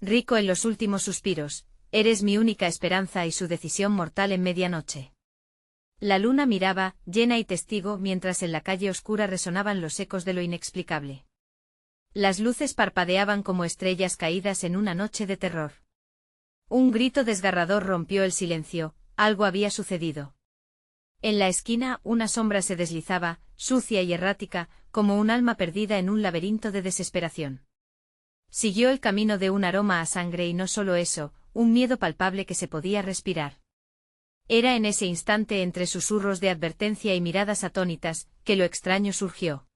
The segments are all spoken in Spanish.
Rico en los últimos suspiros, eres mi única esperanza y su decisión mortal en medianoche. La luna miraba, llena y testigo, mientras en la calle oscura resonaban los ecos de lo inexplicable. Las luces parpadeaban como estrellas caídas en una noche de terror. Un grito desgarrador rompió el silencio, algo había sucedido. En la esquina, una sombra se deslizaba, sucia y errática, como un alma perdida en un laberinto de desesperación. Siguió el camino de un aroma a sangre y no solo eso, un miedo palpable que se podía respirar. Era en ese instante, entre susurros de advertencia y miradas atónitas, que lo extraño surgió.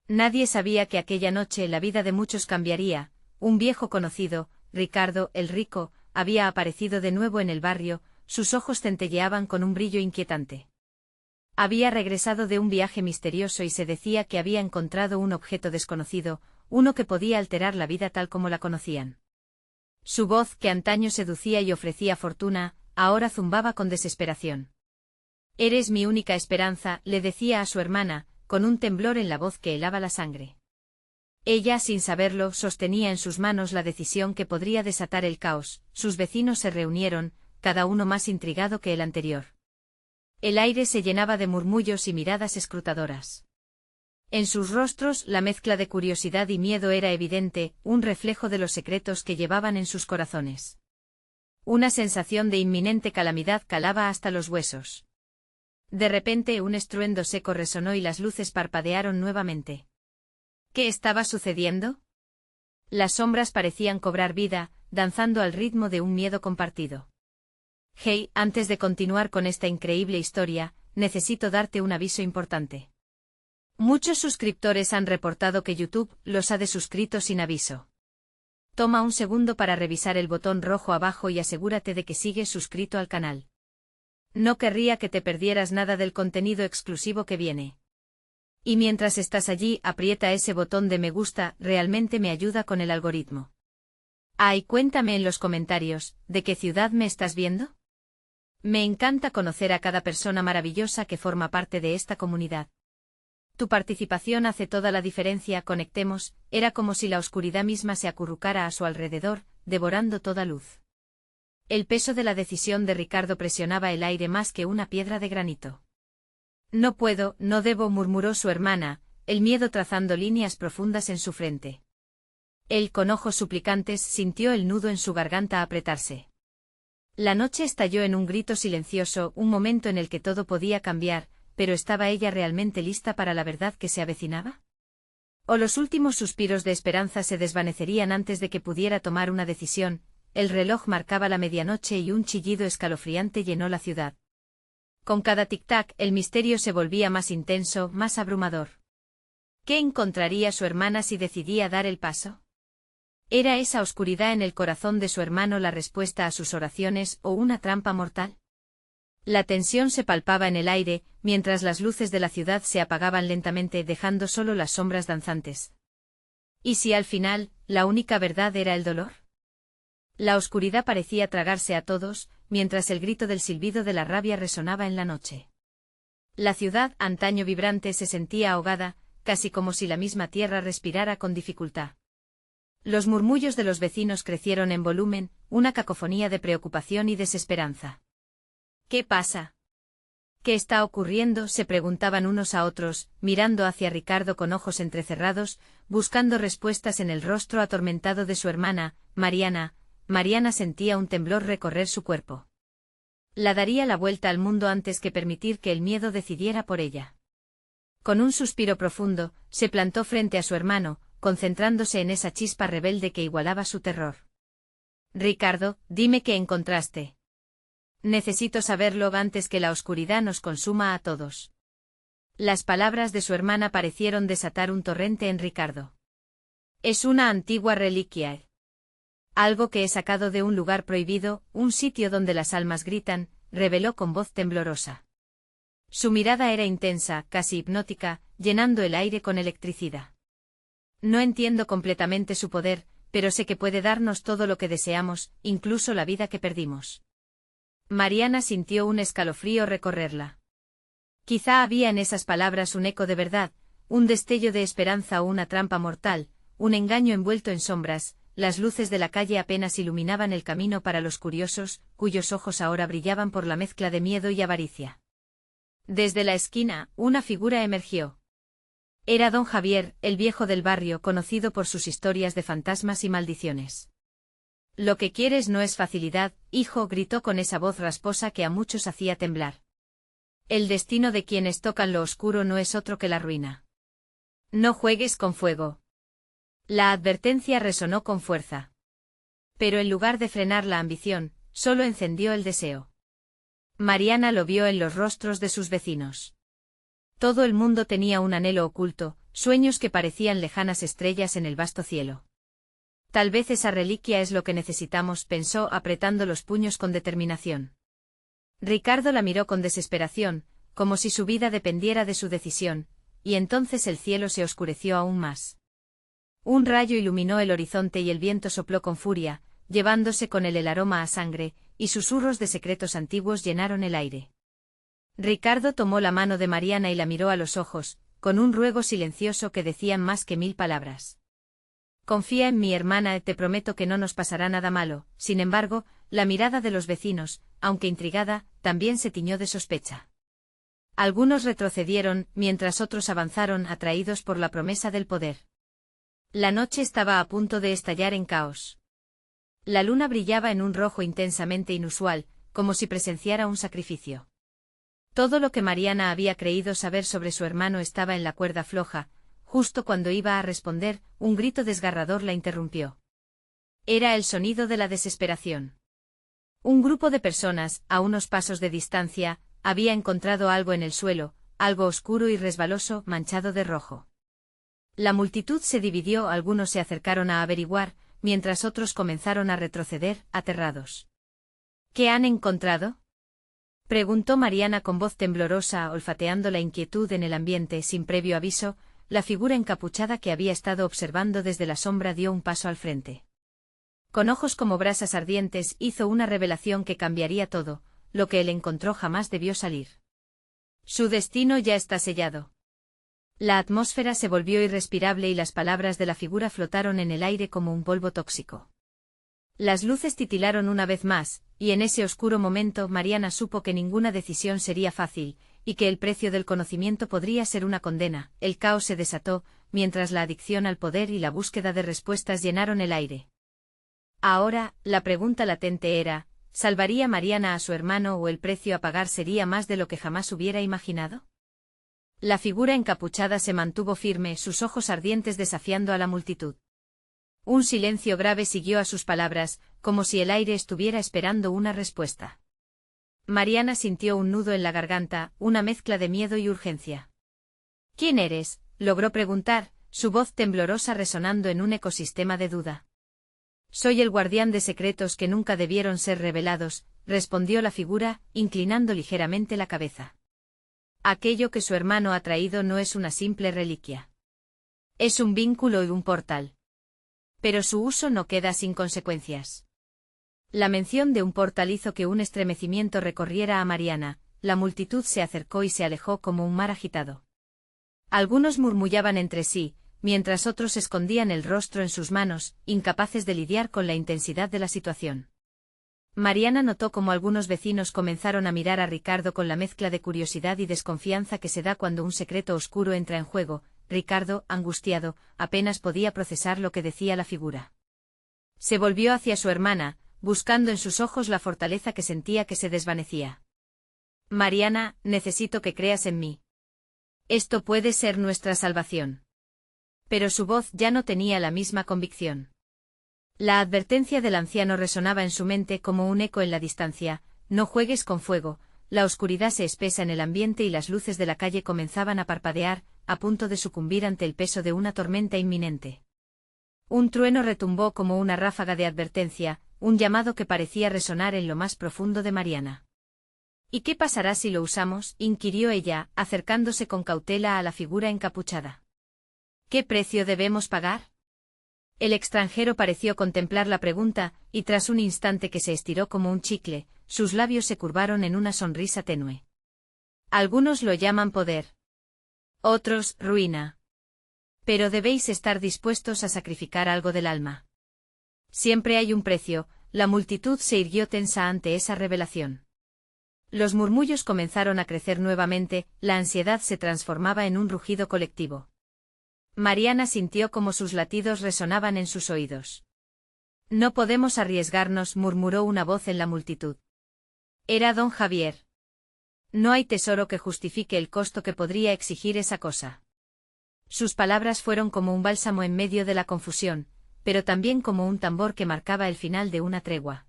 Nadie sabía que aquella noche la vida de muchos cambiaría. Un viejo conocido, Ricardo, el rico, había aparecido de nuevo en el barrio, sus ojos centelleaban con un brillo inquietante. Había regresado de un viaje misterioso y se decía que había encontrado un objeto desconocido, uno que podía alterar la vida tal como la conocían. Su voz, que antaño seducía y ofrecía fortuna, ahora zumbaba con desesperación. Eres mi única esperanza, le decía a su hermana, con un temblor en la voz que helaba la sangre. Ella, sin saberlo, sostenía en sus manos la decisión que podría desatar el caos. Sus vecinos se reunieron, cada uno más intrigado que el anterior. El aire se llenaba de murmullos y miradas escrutadoras. En sus rostros la mezcla de curiosidad y miedo era evidente, un reflejo de los secretos que llevaban en sus corazones. Una sensación de inminente calamidad calaba hasta los huesos. De repente un estruendo seco resonó y las luces parpadearon nuevamente. ¿Qué estaba sucediendo? Las sombras parecían cobrar vida, danzando al ritmo de un miedo compartido. Hey, antes de continuar con esta increíble historia, necesito darte un aviso importante. Muchos suscriptores han reportado que YouTube los ha desuscrito sin aviso. Toma un segundo para revisar el botón rojo abajo y asegúrate de que sigues suscrito al canal. No querría que te perdieras nada del contenido exclusivo que viene. Y mientras estás allí, aprieta ese botón de me gusta, realmente me ayuda con el algoritmo. Y cuéntame en los comentarios, ¿de qué ciudad me estás viendo? Me encanta conocer a cada persona maravillosa que forma parte de esta comunidad. Tu participación hace toda la diferencia. Conectemos, era como si la oscuridad misma se acurrucara a su alrededor, devorando toda luz. El peso de la decisión de Ricardo presionaba el aire más que una piedra de granito. No puedo, no debo, murmuró su hermana, el miedo trazando líneas profundas en su frente. Él, con ojos suplicantes, sintió el nudo en su garganta apretarse. La noche estalló en un grito silencioso, un momento en el que todo podía cambiar, pero ¿estaba ella realmente lista para la verdad que se avecinaba? ¿O los últimos suspiros de esperanza se desvanecerían antes de que pudiera tomar una decisión? El reloj marcaba la medianoche y un chillido escalofriante llenó la ciudad. Con cada tic-tac, el misterio se volvía más intenso, más abrumador. ¿Qué encontraría su hermana si decidía dar el paso? ¿Era esa oscuridad en el corazón de su hermano la respuesta a sus oraciones o una trampa mortal? La tensión se palpaba en el aire, mientras las luces de la ciudad se apagaban lentamente, dejando solo las sombras danzantes. ¿Y si al final, la única verdad era el dolor? La oscuridad parecía tragarse a todos, mientras el grito del silbido de la rabia resonaba en la noche. La ciudad, antaño vibrante, se sentía ahogada, casi como si la misma tierra respirara con dificultad. Los murmullos de los vecinos crecieron en volumen, una cacofonía de preocupación y desesperanza. ¿Qué pasa? ¿Qué está ocurriendo?, se preguntaban unos a otros, mirando hacia Ricardo con ojos entrecerrados, buscando respuestas en el rostro atormentado de su hermana, Mariana. Mariana sentía un temblor recorrer su cuerpo. La daría la vuelta al mundo antes que permitir que el miedo decidiera por ella. Con un suspiro profundo, se plantó frente a su hermano, concentrándose en esa chispa rebelde que igualaba su terror. Ricardo, dime qué encontraste. Necesito saberlo antes que la oscuridad nos consuma a todos. Las palabras de su hermana parecieron desatar un torrente en Ricardo. Es una antigua reliquia. Algo que he sacado de un lugar prohibido, un sitio donde las almas gritan, reveló con voz temblorosa. Su mirada era intensa, casi hipnótica, llenando el aire con electricidad. No entiendo completamente su poder, pero sé que puede darnos todo lo que deseamos, incluso la vida que perdimos. Mariana sintió un escalofrío recorrerla. Quizá había en esas palabras un eco de verdad, un destello de esperanza o una trampa mortal, un engaño envuelto en sombras, las luces de la calle apenas iluminaban el camino para los curiosos, cuyos ojos ahora brillaban por la mezcla de miedo y avaricia. Desde la esquina, una figura emergió. Era don Javier, el viejo del barrio, conocido por sus historias de fantasmas y maldiciones. «Lo que quieres no es facilidad, hijo», gritó con esa voz rasposa que a muchos hacía temblar. «El destino de quienes tocan lo oscuro no es otro que la ruina. No juegues con fuego». La advertencia resonó con fuerza. Pero en lugar de frenar la ambición, solo encendió el deseo. Mariana lo vio en los rostros de sus vecinos. Todo el mundo tenía un anhelo oculto, sueños que parecían lejanas estrellas en el vasto cielo. Tal vez esa reliquia es lo que necesitamos, pensó apretando los puños con determinación. Ricardo la miró con desesperación, como si su vida dependiera de su decisión, y entonces el cielo se oscureció aún más. Un rayo iluminó el horizonte y el viento sopló con furia, llevándose con él el aroma a sangre, y susurros de secretos antiguos llenaron el aire. Ricardo tomó la mano de Mariana y la miró a los ojos, con un ruego silencioso que decían más que 1000 palabras. «Confía en mi hermana, te prometo que no nos pasará nada malo». Sin embargo, la mirada de los vecinos, aunque intrigada, también se tiñó de sospecha. Algunos retrocedieron, mientras otros avanzaron atraídos por la promesa del poder. La noche estaba a punto de estallar en caos. La luna brillaba en un rojo intensamente inusual, como si presenciara un sacrificio. Todo lo que Mariana había creído saber sobre su hermano estaba en la cuerda floja. Justo cuando iba a responder, un grito desgarrador la interrumpió. Era el sonido de la desesperación. Un grupo de personas, a unos pasos de distancia, había encontrado algo en el suelo, algo oscuro y resbaloso, manchado de rojo. La multitud se dividió, algunos se acercaron a averiguar, mientras otros comenzaron a retroceder, aterrados. «¿Qué han encontrado?», preguntó Mariana con voz temblorosa, olfateando la inquietud en el ambiente. Sin previo aviso, la figura encapuchada que había estado observando desde la sombra dio un paso al frente. Con ojos como brasas ardientes hizo una revelación que cambiaría todo. Lo que él encontró jamás debió salir. Su destino ya está sellado. La atmósfera se volvió irrespirable y las palabras de la figura flotaron en el aire como un polvo tóxico. Las luces titilaron una vez más, y en ese oscuro momento Mariana supo que ninguna decisión sería fácil, y que el precio del conocimiento podría ser una condena. El caos se desató, mientras la adicción al poder y la búsqueda de respuestas llenaron el aire. Ahora, la pregunta latente era, ¿salvaría Mariana a su hermano o el precio a pagar sería más de lo que jamás hubiera imaginado? La figura encapuchada se mantuvo firme, sus ojos ardientes desafiando a la multitud. Un silencio grave siguió a sus palabras, como si el aire estuviera esperando una respuesta. Mariana sintió un nudo en la garganta, una mezcla de miedo y urgencia. «¿Quién eres?», logró preguntar, su voz temblorosa resonando en un ecosistema de duda. «Soy el guardián de secretos que nunca debieron ser revelados», respondió la figura, inclinando ligeramente la cabeza. «Aquello que su hermano ha traído no es una simple reliquia. Es un vínculo y un portal. Pero su uso no queda sin consecuencias». La mención de un portal hizo que un estremecimiento recorriera a Mariana, la multitud se acercó y se alejó como un mar agitado. Algunos murmullaban entre sí, mientras otros escondían el rostro en sus manos, incapaces de lidiar con la intensidad de la situación. Mariana notó cómo algunos vecinos comenzaron a mirar a Ricardo con la mezcla de curiosidad y desconfianza que se da cuando un secreto oscuro entra en juego. Ricardo, angustiado, apenas podía procesar lo que decía la figura. Se volvió hacia su hermana, buscando en sus ojos la fortaleza que sentía que se desvanecía. «Mariana, necesito que creas en mí. Esto puede ser nuestra salvación». Pero su voz ya no tenía la misma convicción. La advertencia del anciano resonaba en su mente como un eco en la distancia: «No juegues con fuego». La oscuridad se espesa en el ambiente y las luces de la calle comenzaban a parpadear, a punto de sucumbir ante el peso de una tormenta inminente. Un trueno retumbó como una ráfaga de advertencia, un llamado que parecía resonar en lo más profundo de Mariana. «¿Y qué pasará si lo usamos?», inquirió ella, acercándose con cautela a la figura encapuchada. «¿Qué precio debemos pagar?». El extranjero pareció contemplar la pregunta, y tras un instante que se estiró como un chicle, sus labios se curvaron en una sonrisa tenue. «Algunos lo llaman poder. Otros, ruina. Pero debéis estar dispuestos a sacrificar algo del alma». Siempre hay un precio. La multitud se irguió tensa ante esa revelación. Los murmullos comenzaron a crecer nuevamente, la ansiedad se transformaba en un rugido colectivo. Mariana sintió como sus latidos resonaban en sus oídos. No podemos arriesgarnos, murmuró una voz en la multitud. Era don Javier. No hay tesoro que justifique el costo que podría exigir esa cosa. Sus palabras fueron como un bálsamo en medio de la confusión, pero también como un tambor que marcaba el final de una tregua.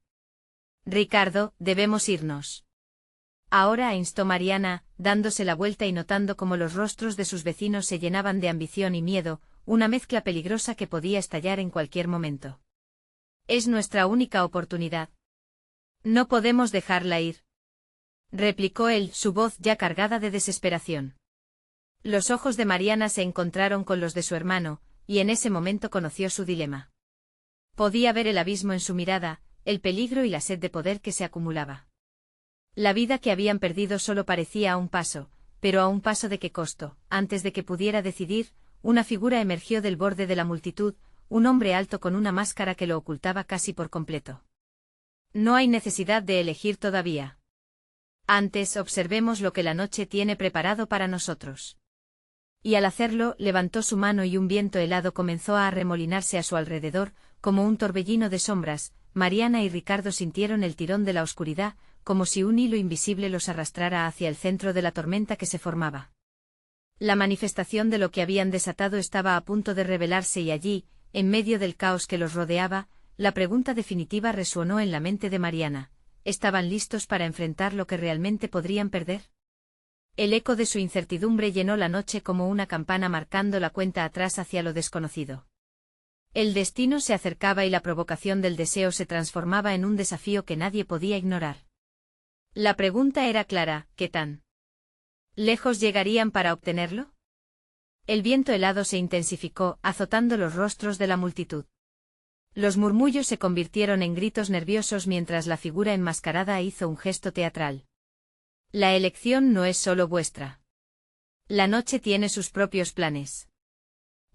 Ricardo, debemos irnos. Ahora, instó Mariana, dándose la vuelta y notando cómo los rostros de sus vecinos se llenaban de ambición y miedo, una mezcla peligrosa que podía estallar en cualquier momento. Es nuestra única oportunidad. No podemos dejarla ir, replicó él, su voz ya cargada de desesperación. Los ojos de Mariana se encontraron con los de su hermano, y en ese momento conoció su dilema. Podía ver el abismo en su mirada, el peligro y la sed de poder que se acumulaba. La vida que habían perdido solo parecía a un paso, pero a un paso de qué costo. Antes de que pudiera decidir, una figura emergió del borde de la multitud, un hombre alto con una máscara que lo ocultaba casi por completo. No hay necesidad de elegir todavía. Antes observemos lo que la noche tiene preparado para nosotros. Y al hacerlo, levantó su mano y un viento helado comenzó a arremolinarse a su alrededor, como un torbellino de sombras. Mariana y Ricardo sintieron el tirón de la oscuridad, como si un hilo invisible los arrastrara hacia el centro de la tormenta que se formaba. La manifestación de lo que habían desatado estaba a punto de revelarse y allí, en medio del caos que los rodeaba, la pregunta definitiva resonó en la mente de Mariana. ¿Estaban listos para enfrentar lo que realmente podrían perder? El eco de su incertidumbre llenó la noche como una campana marcando la cuenta atrás hacia lo desconocido. El destino se acercaba y la provocación del deseo se transformaba en un desafío que nadie podía ignorar. La pregunta era clara, ¿qué tan lejos llegarían para obtenerlo? El viento helado se intensificó, azotando los rostros de la multitud. Los murmullos se convirtieron en gritos nerviosos mientras la figura enmascarada hizo un gesto teatral. La elección no es solo vuestra. La noche tiene sus propios planes.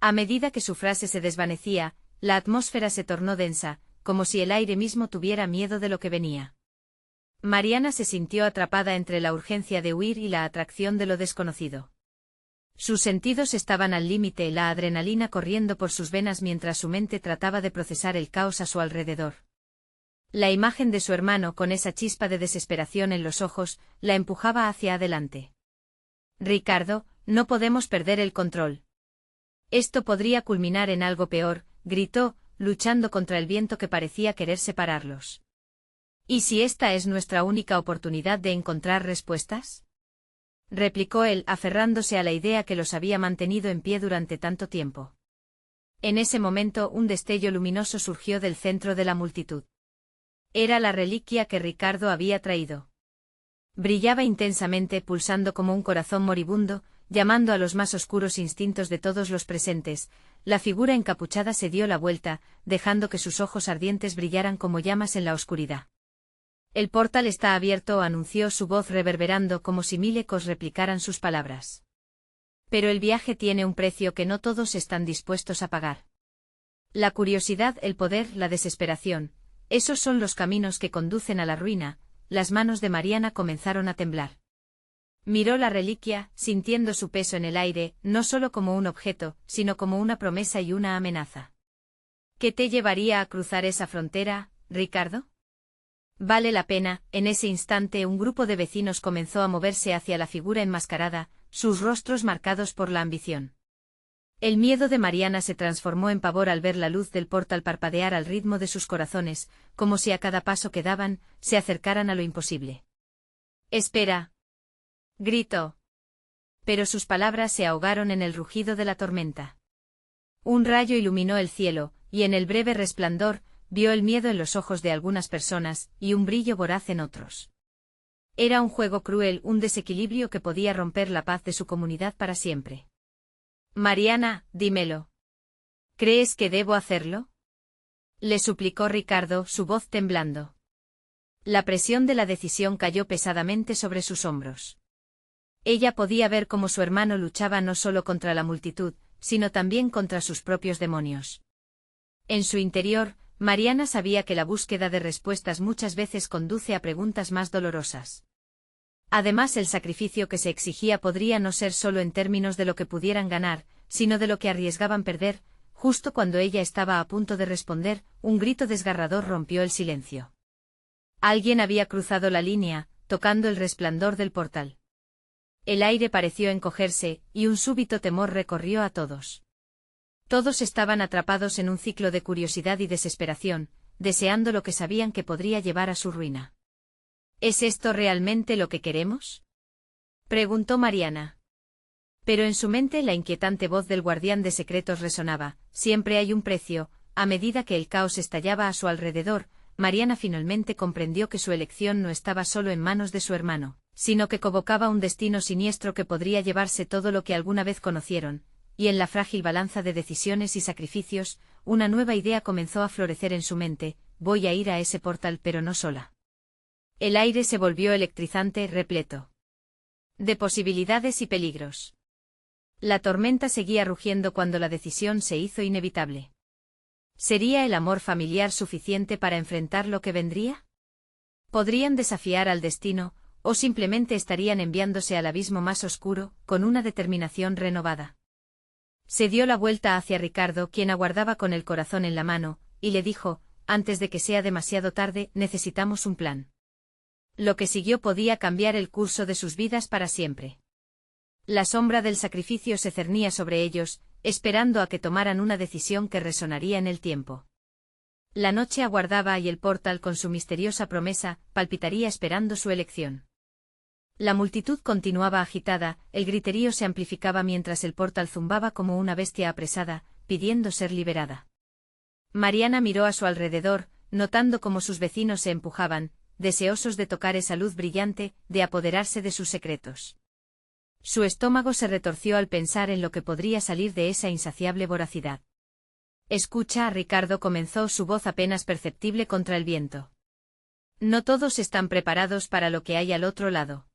A medida que su frase se desvanecía, la atmósfera se tornó densa, como si el aire mismo tuviera miedo de lo que venía. Mariana se sintió atrapada entre la urgencia de huir y la atracción de lo desconocido. Sus sentidos estaban al límite, la adrenalina corriendo por sus venas mientras su mente trataba de procesar el caos a su alrededor. La imagen de su hermano con esa chispa de desesperación en los ojos, la empujaba hacia adelante. Ricardo, no podemos perder el control. Esto podría culminar en algo peor, gritó, luchando contra el viento que parecía querer separarlos. ¿Y si esta es nuestra única oportunidad de encontrar respuestas? Replicó él, aferrándose a la idea que los había mantenido en pie durante tanto tiempo. En ese momento un destello luminoso surgió del centro de la multitud. Era la reliquia que Ricardo había traído. Brillaba intensamente, pulsando como un corazón moribundo, llamando a los más oscuros instintos de todos los presentes. La figura encapuchada se dio la vuelta, dejando que sus ojos ardientes brillaran como llamas en la oscuridad. El portal está abierto, anunció su voz reverberando como si mil ecos replicaran sus palabras. Pero el viaje tiene un precio que no todos están dispuestos a pagar. La curiosidad, el poder, la desesperación, esos son los caminos que conducen a la ruina. Las manos de Mariana comenzaron a temblar. Miró la reliquia, sintiendo su peso en el aire, no solo como un objeto, sino como una promesa y una amenaza. ¿Qué te llevaría a cruzar esa frontera, Ricardo? Vale la pena. En ese instante un grupo de vecinos comenzó a moverse hacia la figura enmascarada, sus rostros marcados por la ambición. El miedo de Mariana se transformó en pavor al ver la luz del portal parpadear al ritmo de sus corazones, como si a cada paso que daban, se acercaran a lo imposible. «Espera», gritó. Pero sus palabras se ahogaron en el rugido de la tormenta. Un rayo iluminó el cielo, y en el breve resplandor, vio el miedo en los ojos de algunas personas, y un brillo voraz en otros. Era un juego cruel, un desequilibrio que podía romper la paz de su comunidad para siempre. Mariana, dímelo. ¿Crees que debo hacerlo? Le suplicó Ricardo, su voz temblando. La presión de la decisión cayó pesadamente sobre sus hombros. Ella podía ver cómo su hermano luchaba no solo contra la multitud, sino también contra sus propios demonios. En su interior, Mariana sabía que la búsqueda de respuestas muchas veces conduce a preguntas más dolorosas. Además, el sacrificio que se exigía podría no ser solo en términos de lo que pudieran ganar, sino de lo que arriesgaban perder. Justo cuando ella estaba a punto de responder, un grito desgarrador rompió el silencio. Alguien había cruzado la línea, tocando el resplandor del portal. El aire pareció encogerse, y un súbito temor recorrió a todos. Todos estaban atrapados en un ciclo de curiosidad y desesperación, deseando lo que sabían que podría llevar a su ruina. ¿Es esto realmente lo que queremos?, preguntó Mariana. Pero en su mente la inquietante voz del guardián de secretos resonaba: siempre hay un precio. A medida que el caos estallaba a su alrededor, Mariana finalmente comprendió que su elección no estaba solo en manos de su hermano, sino que convocaba un destino siniestro que podría llevarse todo lo que alguna vez conocieron, y en la frágil balanza de decisiones y sacrificios, una nueva idea comenzó a florecer en su mente: voy a ir a ese portal, pero no sola. El aire se volvió electrizante, repleto de posibilidades y peligros. La tormenta seguía rugiendo cuando la decisión se hizo inevitable. ¿Sería el amor familiar suficiente para enfrentar lo que vendría? ¿Podrían desafiar al destino, o simplemente estarían enviándose al abismo más oscuro, con una determinación renovada? Se dio la vuelta hacia Ricardo, quien aguardaba con el corazón en la mano, y le dijo: antes de que sea demasiado tarde, necesitamos un plan. Lo que siguió podía cambiar el curso de sus vidas para siempre. La sombra del sacrificio se cernía sobre ellos, esperando a que tomaran una decisión que resonaría en el tiempo. La noche aguardaba y el portal, con su misteriosa promesa, palpitaría esperando su elección. La multitud continuaba agitada, el griterío se amplificaba mientras el portal zumbaba como una bestia apresada, pidiendo ser liberada. Mariana miró a su alrededor, notando cómo sus vecinos se empujaban, deseosos de tocar esa luz brillante, de apoderarse de sus secretos. Su estómago se retorció al pensar en lo que podría salir de esa insaciable voracidad. Escucha, Ricardo, comenzó, su voz apenas perceptible contra el viento. No todos están preparados para lo que hay al otro lado.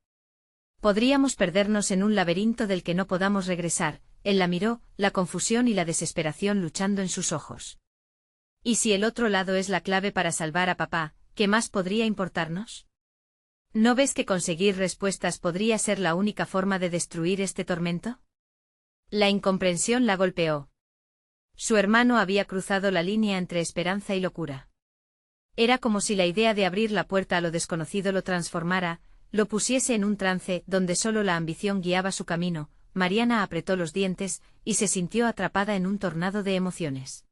Podríamos perdernos en un laberinto del que no podamos regresar. Él la miró, la confusión y la desesperación luchando en sus ojos. ¿Y si el otro lado es la clave para salvar a papá, qué más podría importarnos? ¿No ves que conseguir respuestas podría ser la única forma de destruir este tormento? La incomprensión la golpeó. Su hermano había cruzado la línea entre esperanza y locura. Era como si la idea de abrir la puerta a lo desconocido lo transformara, lo pusiese en un trance donde solo la ambición guiaba su camino. Mariana apretó los dientes, y se sintió atrapada en un tornado de emociones.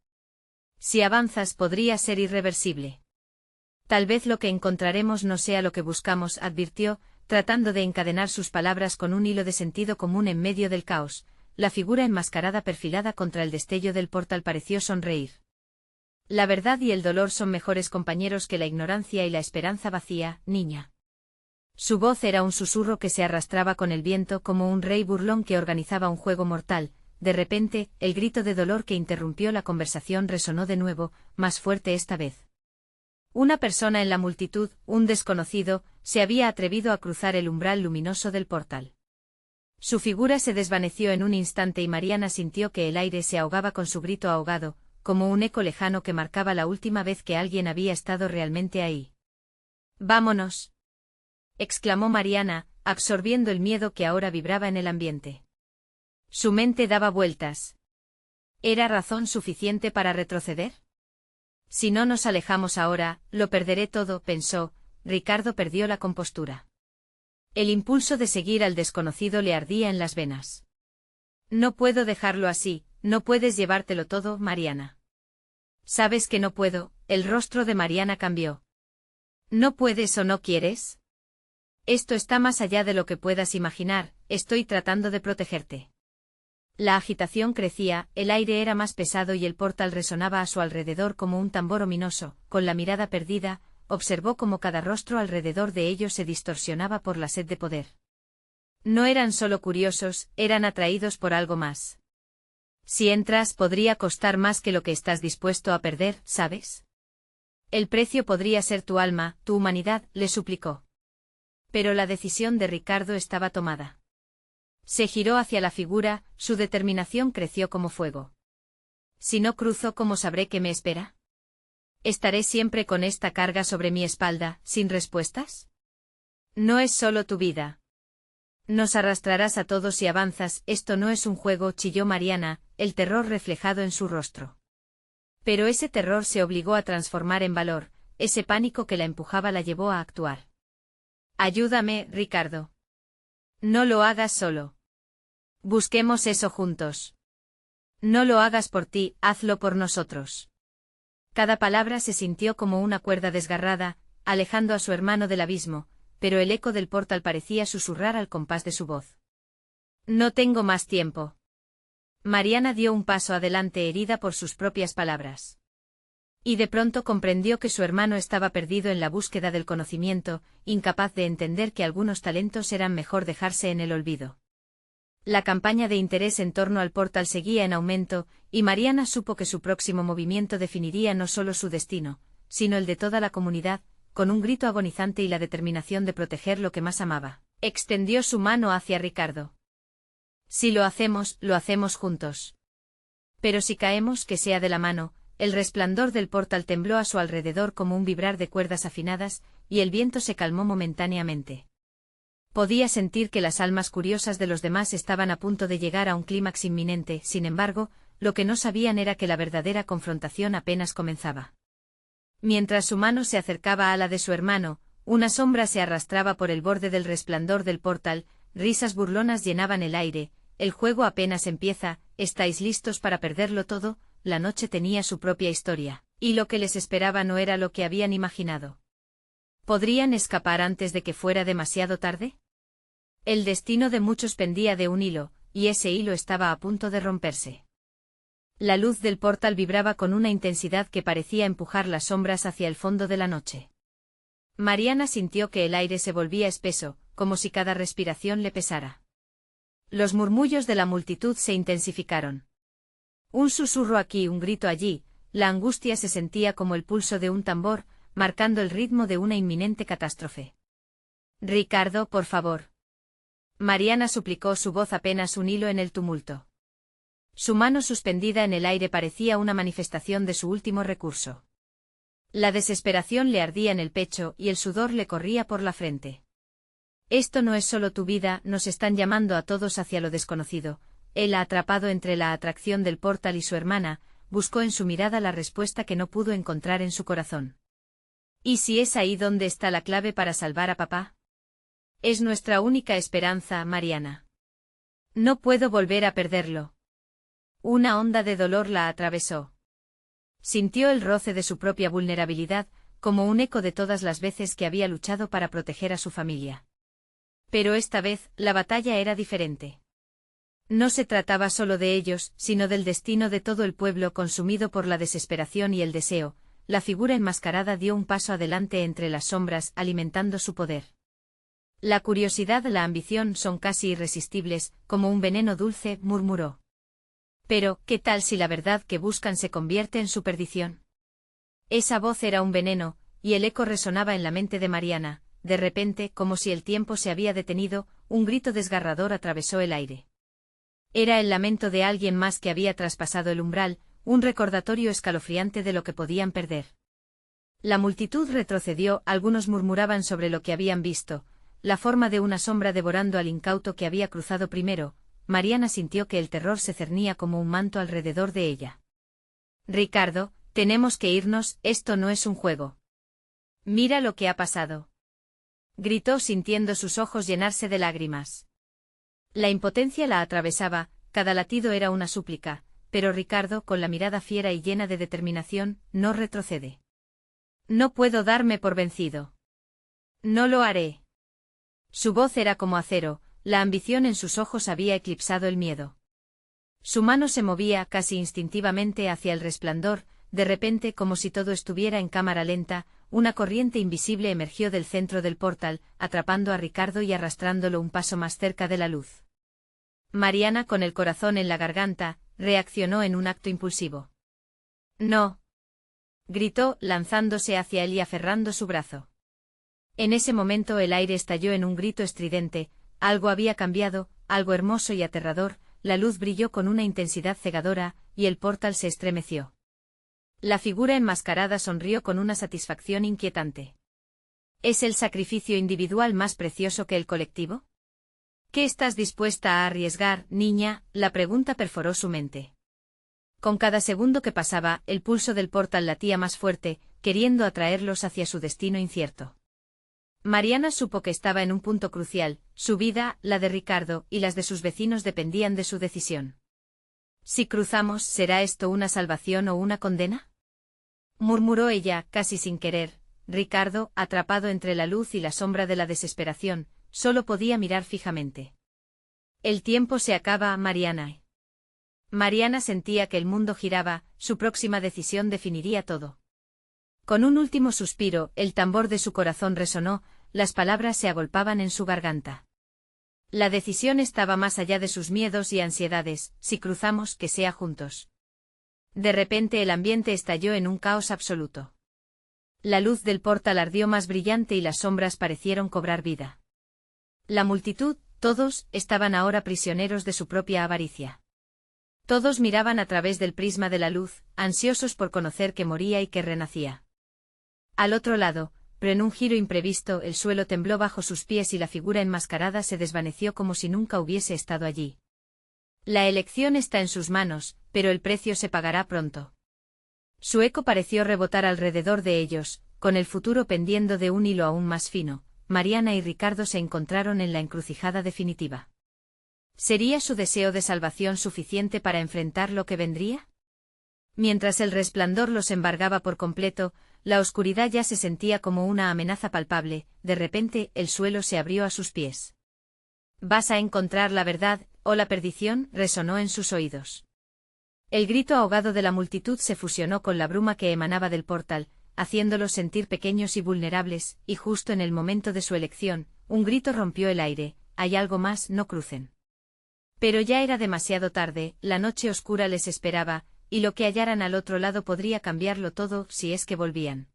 Si avanzas, podría ser irreversible. Tal vez lo que encontraremos no sea lo que buscamos, advirtió, tratando de encadenar sus palabras con un hilo de sentido común en medio del caos. La figura enmascarada perfilada contra el destello del portal pareció sonreír. La verdad y el dolor son mejores compañeros que la ignorancia y la esperanza vacía, niña. Su voz era un susurro que se arrastraba con el viento como un rey burlón que organizaba un juego mortal. De repente, el grito de dolor que interrumpió la conversación resonó de nuevo, más fuerte esta vez. Una persona en la multitud, un desconocido, se había atrevido a cruzar el umbral luminoso del portal. Su figura se desvaneció en un instante y Mariana sintió que el aire se ahogaba con su grito ahogado, como un eco lejano que marcaba la última vez que alguien había estado realmente ahí. «¡Vámonos!», exclamó Mariana, absorbiendo el miedo que ahora vibraba en el ambiente. Su mente daba vueltas. ¿Era razón suficiente para retroceder? Si no nos alejamos ahora, lo perderé todo, pensó. Ricardo perdió la compostura. El impulso de seguir al desconocido le ardía en las venas. No puedo dejarlo así, no puedes llevártelo todo, Mariana. Sabes que no puedo. El rostro de Mariana cambió. ¿No puedes o no quieres? Esto está más allá de lo que puedas imaginar, estoy tratando de protegerte. La agitación crecía, el aire era más pesado y el portal resonaba a su alrededor como un tambor ominoso. Con la mirada perdida, observó cómo cada rostro alrededor de ellos se distorsionaba por la sed de poder. No eran solo curiosos, eran atraídos por algo más. Si entras, podría costar más que lo que estás dispuesto a perder, ¿sabes? El precio podría ser tu alma, tu humanidad, le suplicó. Pero la decisión de Ricardo estaba tomada. Se giró hacia la figura, su determinación creció como fuego. Si no cruzo, ¿cómo sabré qué me espera? ¿Estaré siempre con esta carga sobre mi espalda, sin respuestas? No es solo tu vida. Nos arrastrarás a todos si avanzas, esto no es un juego, chilló Mariana, el terror reflejado en su rostro. Pero ese terror se obligó a transformar en valor, ese pánico que la empujaba la llevó a actuar. Ayúdame, Ricardo. No lo hagas solo. Busquemos eso juntos. No lo hagas por ti, hazlo por nosotros. Cada palabra se sintió como una cuerda desgarrada, alejando a su hermano del abismo, pero el eco del portal parecía susurrar al compás de su voz. No tengo más tiempo. Mariana dio un paso adelante herida por sus propias palabras. Y de pronto comprendió que su hermano estaba perdido en la búsqueda del conocimiento, incapaz de entender que algunos talentos eran mejor dejarse en el olvido. La campaña de interés en torno al portal seguía en aumento, y Mariana supo que su próximo movimiento definiría no solo su destino, sino el de toda la comunidad, con un grito agonizante y la determinación de proteger lo que más amaba. Extendió su mano hacia Ricardo. Si lo hacemos juntos. Pero si caemos, que sea de la mano. El resplandor del portal tembló a su alrededor como un vibrar de cuerdas afinadas, y el viento se calmó momentáneamente. Podía sentir que las almas curiosas de los demás estaban a punto de llegar a un clímax inminente, sin embargo, lo que no sabían era que la verdadera confrontación apenas comenzaba. Mientras su mano se acercaba a la de su hermano, una sombra se arrastraba por el borde del resplandor del portal, risas burlonas llenaban el aire. El juego apenas empieza, ¿estáis listos para perderlo todo? La noche tenía su propia historia, y lo que les esperaba no era lo que habían imaginado. ¿Podrían escapar antes de que fuera demasiado tarde? El destino de muchos pendía de un hilo, y ese hilo estaba a punto de romperse. La luz del portal vibraba con una intensidad que parecía empujar las sombras hacia el fondo de la noche. Mariana sintió que el aire se volvía espeso, como si cada respiración le pesara. Los murmullos de la multitud se intensificaron. Un susurro aquí, un grito allí, la angustia se sentía como el pulso de un tambor, marcando el ritmo de una inminente catástrofe. Ricardo, por favor. Mariana suplicó, su voz apenas un hilo en el tumulto. Su mano suspendida en el aire parecía una manifestación de su último recurso. La desesperación le ardía en el pecho y el sudor le corría por la frente. Esto no es solo tu vida, nos están llamando a todos hacia lo desconocido. Él, atrapado entre la atracción del portal y su hermana, buscó en su mirada la respuesta que no pudo encontrar en su corazón. ¿Y si es ahí donde está la clave para salvar a papá? Es nuestra única esperanza, Mariana. No puedo volver a perderlo. Una onda de dolor la atravesó. Sintió el roce de su propia vulnerabilidad, como un eco de todas las veces que había luchado para proteger a su familia. Pero esta vez, la batalla era diferente. No se trataba solo de ellos, sino del destino de todo el pueblo consumido por la desesperación y el deseo. La figura enmascarada dio un paso adelante entre las sombras, alimentando su poder. La curiosidad, la ambición son casi irresistibles, como un veneno dulce, murmuró. Pero, ¿qué tal si la verdad que buscan se convierte en su perdición? Esa voz era un veneno, y el eco resonaba en la mente de Mariana. De repente, como si el tiempo se había detenido, un grito desgarrador atravesó el aire. Era el lamento de alguien más que había traspasado el umbral, un recordatorio escalofriante de lo que podían perder. La multitud retrocedió, algunos murmuraban sobre lo que habían visto, la forma de una sombra devorando al incauto que había cruzado primero. Mariana sintió que el terror se cernía como un manto alrededor de ella. Ricardo, tenemos que irnos, esto no es un juego. Mira lo que ha pasado. Gritó sintiendo sus ojos llenarse de lágrimas. La impotencia la atravesaba, cada latido era una súplica, pero Ricardo, con la mirada fiera y llena de determinación, no retrocede. No puedo darme por vencido. No lo haré. Su voz era como acero, la ambición en sus ojos había eclipsado el miedo. Su mano se movía casi instintivamente hacia el resplandor, de repente, como si todo estuviera en cámara lenta, una corriente invisible emergió del centro del portal, atrapando a Ricardo y arrastrándolo un paso más cerca de la luz. Mariana, con el corazón en la garganta, reaccionó en un acto impulsivo. No. Gritó, lanzándose hacia él y aferrando su brazo. En ese momento el aire estalló en un grito estridente, algo había cambiado, algo hermoso y aterrador, la luz brilló con una intensidad cegadora, y el portal se estremeció. La figura enmascarada sonrió con una satisfacción inquietante. ¿Es el sacrificio individual más precioso que el colectivo? ¿Qué estás dispuesta a arriesgar, niña? La pregunta perforó su mente. Con cada segundo que pasaba, el pulso del portal latía más fuerte, queriendo atraerlos hacia su destino incierto. Mariana supo que estaba en un punto crucial, su vida, la de Ricardo y las de sus vecinos dependían de su decisión. Si cruzamos, ¿será esto una salvación o una condena? Murmuró ella, casi sin querer. Ricardo, atrapado entre la luz y la sombra de la desesperación, solo podía mirar fijamente. El tiempo se acaba, Mariana. Mariana sentía que el mundo giraba, su próxima decisión definiría todo. Con un último suspiro, el tambor de su corazón resonó, las palabras se agolpaban en su garganta. La decisión estaba más allá de sus miedos y ansiedades, si cruzamos, que sea juntos. De repente el ambiente estalló en un caos absoluto. La luz del portal ardió más brillante y las sombras parecieron cobrar vida. La multitud, todos, estaban ahora prisioneros de su propia avaricia. Todos miraban a través del prisma de la luz, ansiosos por conocer que moría y que renacía. Al otro lado, pero en un giro imprevisto, el suelo tembló bajo sus pies y la figura enmascarada se desvaneció como si nunca hubiese estado allí. La elección está en sus manos, pero el precio se pagará pronto. Su eco pareció rebotar alrededor de ellos, con el futuro pendiendo de un hilo aún más fino. Mariana y Ricardo se encontraron en la encrucijada definitiva. ¿Sería su deseo de salvación suficiente para enfrentar lo que vendría? Mientras el resplandor los embargaba por completo, la oscuridad ya se sentía como una amenaza palpable. De repente, el suelo se abrió a sus pies. «¿Vas a encontrar la verdad, o la perdición?», resonó en sus oídos. El grito ahogado de la multitud se fusionó con la bruma que emanaba del portal, haciéndolos sentir pequeños y vulnerables, y justo en el momento de su elección, un grito rompió el aire: «Hay algo más, no crucen». Pero ya era demasiado tarde, la noche oscura les esperaba, y lo que hallaran al otro lado podría cambiarlo todo si es que volvían.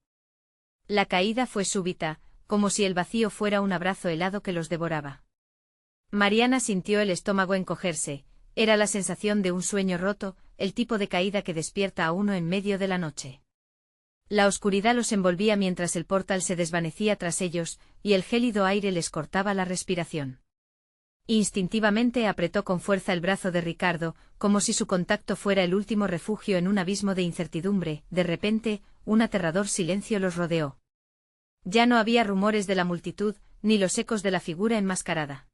La caída fue súbita, como si el vacío fuera un abrazo helado que los devoraba. Mariana sintió el estómago encogerse, era la sensación de un sueño roto, el tipo de caída que despierta a uno en medio de la noche. La oscuridad los envolvía mientras el portal se desvanecía tras ellos, y el gélido aire les cortaba la respiración. Instintivamente apretó con fuerza el brazo de Ricardo, como si su contacto fuera el último refugio en un abismo de incertidumbre. De repente, un aterrador silencio los rodeó. Ya no había rumores de la multitud, ni los ecos de la figura enmascarada.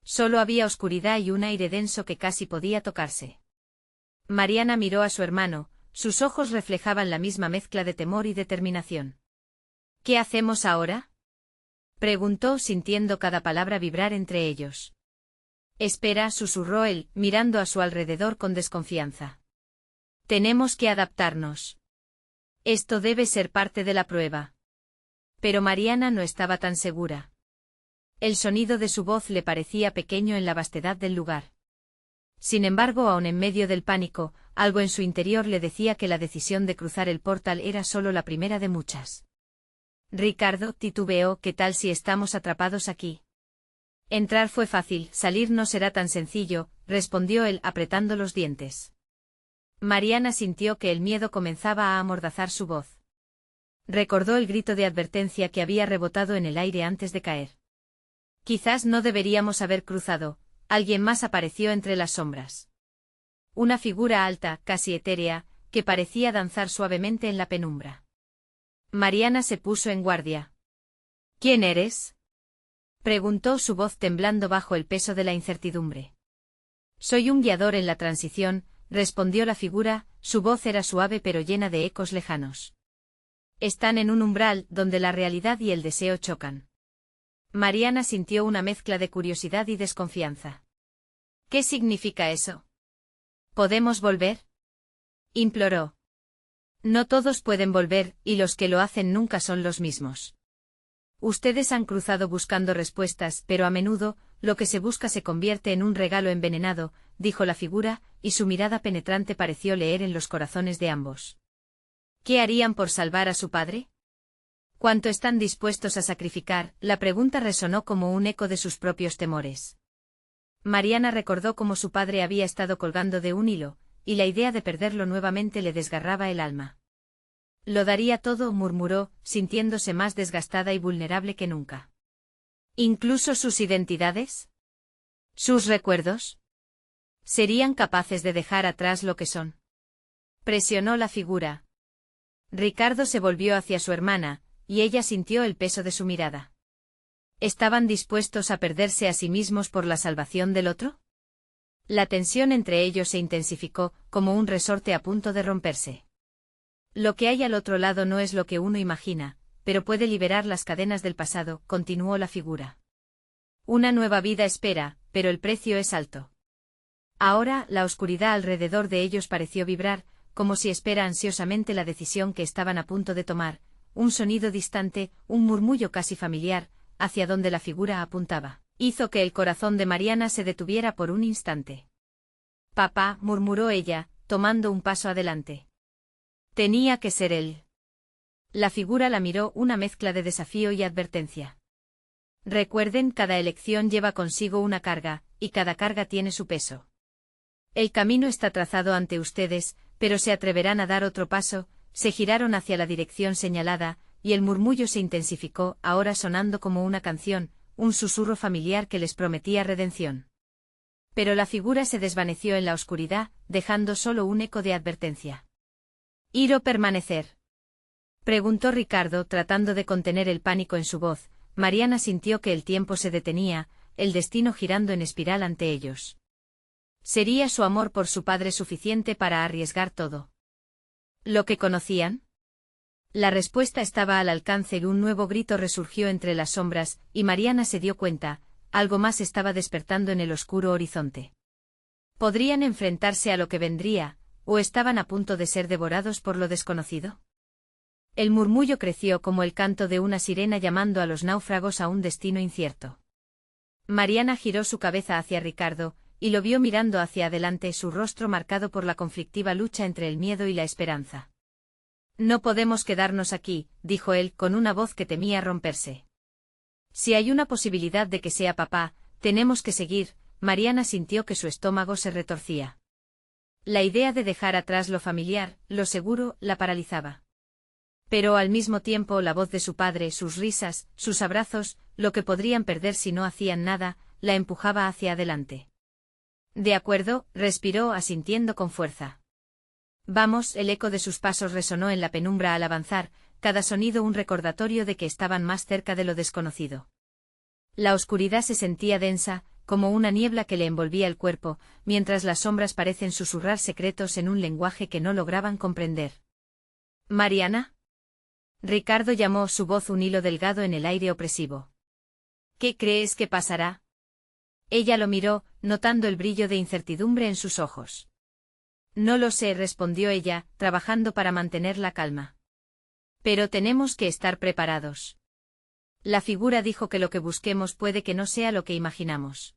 Solo había oscuridad y un aire denso que casi podía tocarse. Mariana miró a su hermano, sus ojos reflejaban la misma mezcla de temor y determinación. «¿Qué hacemos ahora?», preguntó sintiendo cada palabra vibrar entre ellos. «Espera», susurró él, mirando a su alrededor con desconfianza. «Tenemos que adaptarnos. Esto debe ser parte de la prueba». Pero Mariana no estaba tan segura. El sonido de su voz le parecía pequeño en la vastedad del lugar. Sin embargo, aun en medio del pánico, algo en su interior le decía que la decisión de cruzar el portal era solo la primera de muchas. «Ricardo», titubeó, «¿qué tal si estamos atrapados aquí?». «Entrar fue fácil, salir no será tan sencillo», respondió él apretando los dientes. Mariana sintió que el miedo comenzaba a amordazar su voz. Recordó el grito de advertencia que había rebotado en el aire antes de caer. «Quizás no deberíamos haber cruzado», alguien más apareció entre las sombras. Una figura alta, casi etérea, que parecía danzar suavemente en la penumbra. Mariana se puso en guardia. «¿Quién eres?», preguntó su voz temblando bajo el peso de la incertidumbre. «Soy un guiador en la transición», respondió la figura, su voz era suave pero llena de ecos lejanos. «Están en un umbral donde la realidad y el deseo chocan». Mariana sintió una mezcla de curiosidad y desconfianza. «¿Qué significa eso?». «¿Podemos volver?», imploró. «No todos pueden volver, y los que lo hacen nunca son los mismos. Ustedes han cruzado buscando respuestas, pero a menudo, lo que se busca se convierte en un regalo envenenado», dijo la figura, y su mirada penetrante pareció leer en los corazones de ambos. «¿Qué harían por salvar a su padre?». «¿Cuánto están dispuestos a sacrificar?». La pregunta resonó como un eco de sus propios temores. Mariana recordó cómo su padre había estado colgando de un hilo, y la idea de perderlo nuevamente le desgarraba el alma. Lo daría todo, murmuró, sintiéndose más desgastada y vulnerable que nunca. ¿Incluso sus identidades? ¿Sus recuerdos? ¿Serían capaces de dejar atrás lo que son? Presionó la figura. Ricardo se volvió hacia su hermana, y ella sintió el peso de su mirada. ¿Estaban dispuestos a perderse a sí mismos por la salvación del otro? La tensión entre ellos se intensificó, como un resorte a punto de romperse. Lo que hay al otro lado no es lo que uno imagina, pero puede liberar las cadenas del pasado, continuó la figura. Una nueva vida espera, pero el precio es alto. Ahora, la oscuridad alrededor de ellos pareció vibrar, como si espera ansiosamente la decisión que estaban a punto de tomar, un sonido distante, un murmullo casi familiar, hacia donde la figura apuntaba, hizo que el corazón de Mariana se detuviera por un instante. Papá, murmuró ella, tomando un paso adelante. Tenía que ser él. La figura la miró, una mezcla de desafío y advertencia. Recuerden, cada elección lleva consigo una carga, y cada carga tiene su peso. El camino está trazado ante ustedes, pero se atreverán a dar otro paso. Se giraron hacia la dirección señalada, y el murmullo se intensificó, ahora sonando como una canción, un susurro familiar que les prometía redención. Pero la figura se desvaneció en la oscuridad, dejando solo un eco de advertencia. ¿Ir o permanecer? Preguntó Ricardo, tratando de contener el pánico en su voz. Mariana sintió que el tiempo se detenía, el destino girando en espiral ante ellos. ¿Sería su amor por su padre suficiente para arriesgar todo? ¿Lo que conocían? La respuesta estaba al alcance y un nuevo grito resurgió entre las sombras, y Mariana se dio cuenta, algo más estaba despertando en el oscuro horizonte. ¿Podrían enfrentarse a lo que vendría, o estaban a punto de ser devorados por lo desconocido? El murmullo creció como el canto de una sirena llamando a los náufragos a un destino incierto. Mariana giró su cabeza hacia Ricardo, y lo vio mirando hacia adelante, su rostro marcado por la conflictiva lucha entre el miedo y la esperanza. No podemos quedarnos aquí, dijo él con una voz que temía romperse. Si hay una posibilidad de que sea papá, tenemos que seguir. Mariana sintió que su estómago se retorcía. La idea de dejar atrás lo familiar, lo seguro, la paralizaba. Pero al mismo tiempo la voz de su padre, sus risas, sus abrazos, lo que podrían perder si no hacían nada, la empujaba hacia adelante. De acuerdo, respiró asintiendo con fuerza. Vamos, el eco de sus pasos resonó en la penumbra al avanzar, cada sonido un recordatorio de que estaban más cerca de lo desconocido. La oscuridad se sentía densa, como una niebla que le envolvía el cuerpo, mientras las sombras parecen susurrar secretos en un lenguaje que no lograban comprender. ¿Mariana? Ricardo llamó, su voz un hilo delgado en el aire opresivo. ¿Qué crees que pasará? Ella lo miró, notando el brillo de incertidumbre en sus ojos. No lo sé, respondió ella, trabajando para mantener la calma. Pero tenemos que estar preparados. La figura dijo que lo que busquemos puede que no sea lo que imaginamos.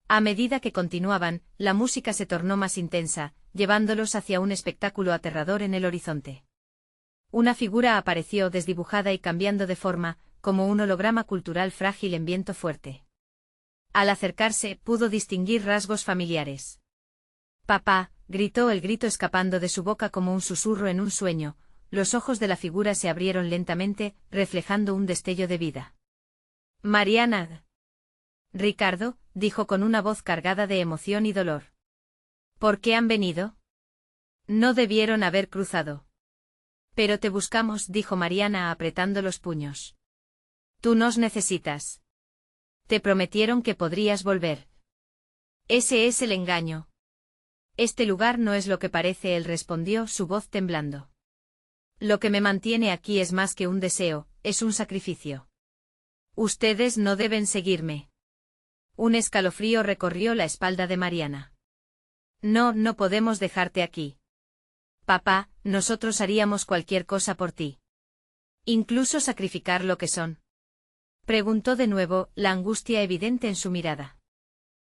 A medida que continuaban, la música se tornó más intensa, llevándolos hacia un espectáculo aterrador en el horizonte. Una figura apareció desdibujada y cambiando de forma, como un holograma cultural frágil en viento fuerte. Al acercarse, pudo distinguir rasgos familiares. «Papá», gritó, el grito escapando de su boca como un susurro en un sueño. Los ojos de la figura se abrieron lentamente, reflejando un destello de vida. «Mariana». «Ricardo», dijo con una voz cargada de emoción y dolor. «¿Por qué han venido?» «No debieron haber cruzado». «Pero te buscamos», dijo Mariana apretando los puños. «Tú nos necesitas. Te prometieron que podrías volver». «Ese es el engaño». «Este lugar no es lo que parece», él respondió, su voz temblando. «Lo que me mantiene aquí es más que un deseo, es un sacrificio. Ustedes no deben seguirme». Un escalofrío recorrió la espalda de Mariana. «No, no podemos dejarte aquí. Papá, nosotros haríamos cualquier cosa por ti. Incluso sacrificar lo que son». Preguntó de nuevo, la angustia evidente en su mirada.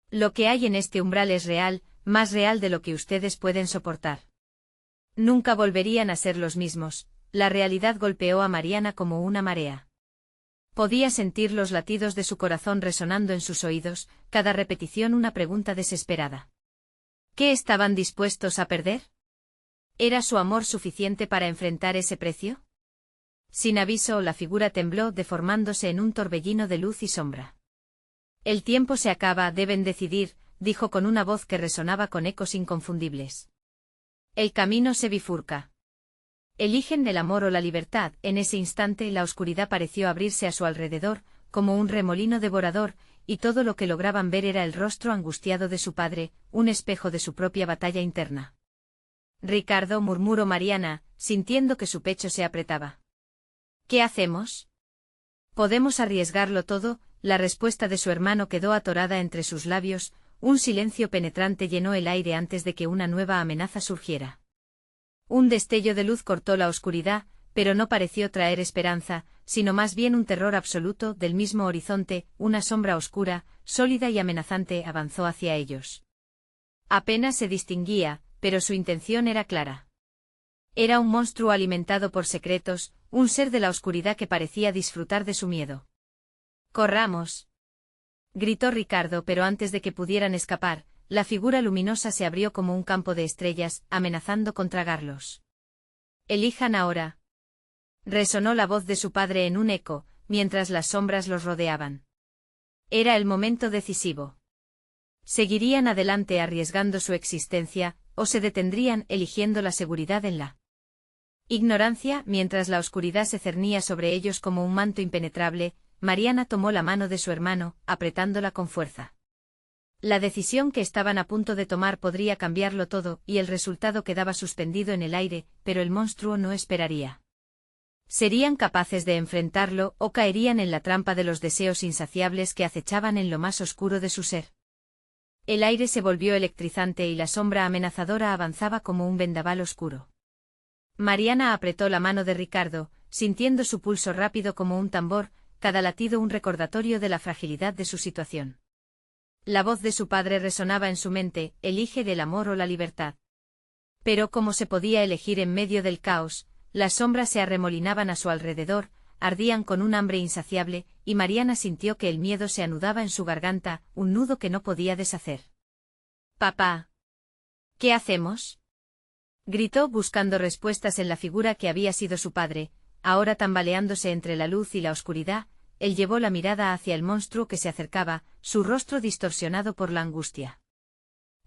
«Lo que hay en este umbral es real, más real de lo que ustedes pueden soportar. Nunca volverían a ser los mismos». La realidad golpeó a Mariana como una marea. Podía sentir los latidos de su corazón resonando en sus oídos, cada repetición una pregunta desesperada. ¿Qué estaban dispuestos a perder? ¿Era su amor suficiente para enfrentar ese precio? Sin aviso, la figura tembló, deformándose en un torbellino de luz y sombra. El tiempo se acaba, deben decidir, dijo con una voz que resonaba con ecos inconfundibles. El camino se bifurca. Eligen el amor o la libertad. En ese instante la oscuridad pareció abrirse a su alrededor, como un remolino devorador, y todo lo que lograban ver era el rostro angustiado de su padre, un espejo de su propia batalla interna. Ricardo, murmuró Mariana, sintiendo que su pecho se apretaba. ¿Qué hacemos? Podemos arriesgarlo todo. La respuesta de su hermano quedó atorada entre sus labios, un silencio penetrante llenó el aire antes de que una nueva amenaza surgiera. Un destello de luz cortó la oscuridad, pero no pareció traer esperanza, sino más bien un terror absoluto. Del mismo horizonte, una sombra oscura, sólida y amenazante avanzó hacia ellos. Apenas se distinguía, pero su intención era clara. Era un monstruo alimentado por secretos, un ser de la oscuridad que parecía disfrutar de su miedo. ¡Corramos!, gritó Ricardo, pero antes de que pudieran escapar, la figura luminosa se abrió como un campo de estrellas, amenazando con tragarlos. «Elijan ahora», resonó la voz de su padre en un eco, mientras las sombras los rodeaban. Era el momento decisivo. Seguirían adelante arriesgando su existencia, o se detendrían eligiendo la seguridad en la ignorancia. Mientras la oscuridad se cernía sobre ellos como un manto impenetrable, Mariana tomó la mano de su hermano, apretándola con fuerza. La decisión que estaban a punto de tomar podría cambiarlo todo, y el resultado quedaba suspendido en el aire, pero el monstruo no esperaría. Serían capaces de enfrentarlo o caerían en la trampa de los deseos insaciables que acechaban en lo más oscuro de su ser. El aire se volvió electrizante y la sombra amenazadora avanzaba como un vendaval oscuro. Mariana apretó la mano de Ricardo, sintiendo su pulso rápido como un tambor, cada latido un recordatorio de la fragilidad de su situación. La voz de su padre resonaba en su mente: elige el amor o la libertad. Pero ¿cómo se podía elegir en medio del caos? Las sombras se arremolinaban a su alrededor, ardían con un hambre insaciable, y Mariana sintió que el miedo se anudaba en su garganta, un nudo que no podía deshacer. «Papá. ¿Qué hacemos?», gritó buscando respuestas en la figura que había sido su padre, ahora tambaleándose entre la luz y la oscuridad. Él llevó la mirada hacia el monstruo que se acercaba, su rostro distorsionado por la angustia.